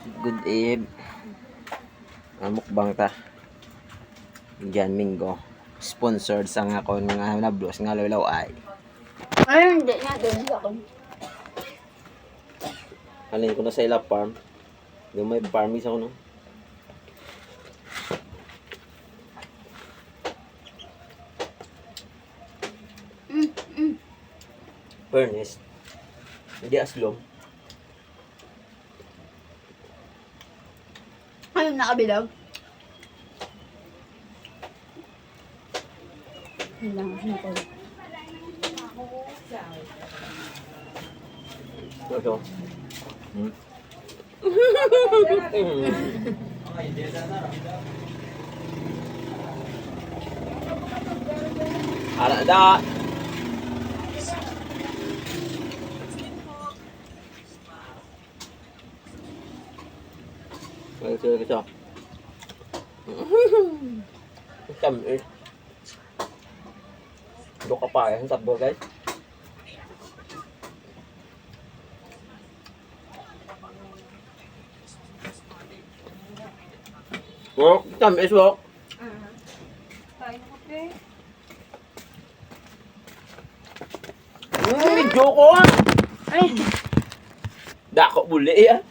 Good eve. Mukbang ta. Diyan Minggo. Sponsored sa nga kon nga nablos nga lulaw ay. Ay, hindi na. Doon sa akin. Alin ko na sa ila farm. Yung may farmis ako no. Furnace. Hindi aslom. Ayun, nakabilog. Yun lang. Ano ko? Ito. Ara da. Ito. Tamis. Dok ka pa ang sabor guys. Oh, tamis wok. Medyo ko. Ay! Dako buli ya.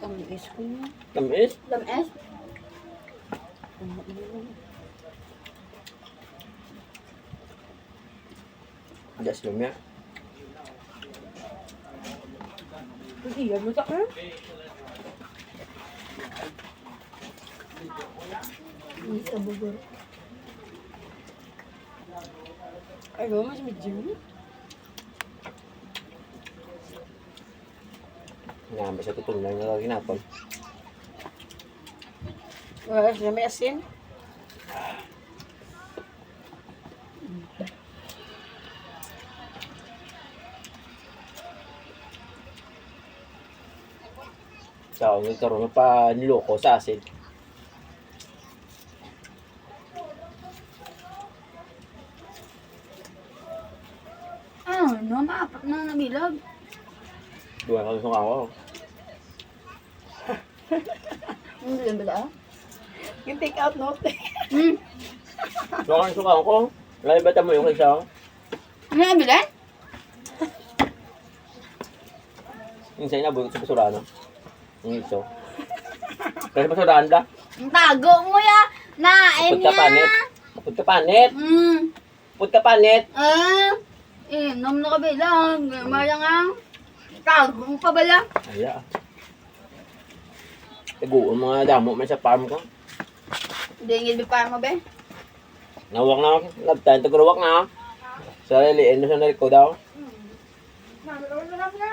Tamis ko niya. Tamis. Tamis? Just lumya. Hindi yan mo sa akin. Hindi sa bugor. Ay, ba? Mas medyo. Nga, may sa tutunan na lagi natin. Wala siya may asin. So, nagkaroon pa niloko sa asin. No, maapat na nabilog. Duwan ka gusto ako. Hindi lang ba? Yung take out note. So, ang suka ko. Nalibatan mo yung isa. Ano nabilan? Yung isa na, bugot sa basurano. Yung iso. Kasi basuraan da. Ang tago mo ya! Nain Put ka panit. Put ka panit. Put ka panit. Nom na kabilang. Mayang ang tago mo pa bala. Aya. Taguan mga damo may sa farm ko. Hindi ngil pa mo be. Nawak na ako. Labtan, taguruwak na. Sa liliin na sa nariko daw. Mami, ano na lang na?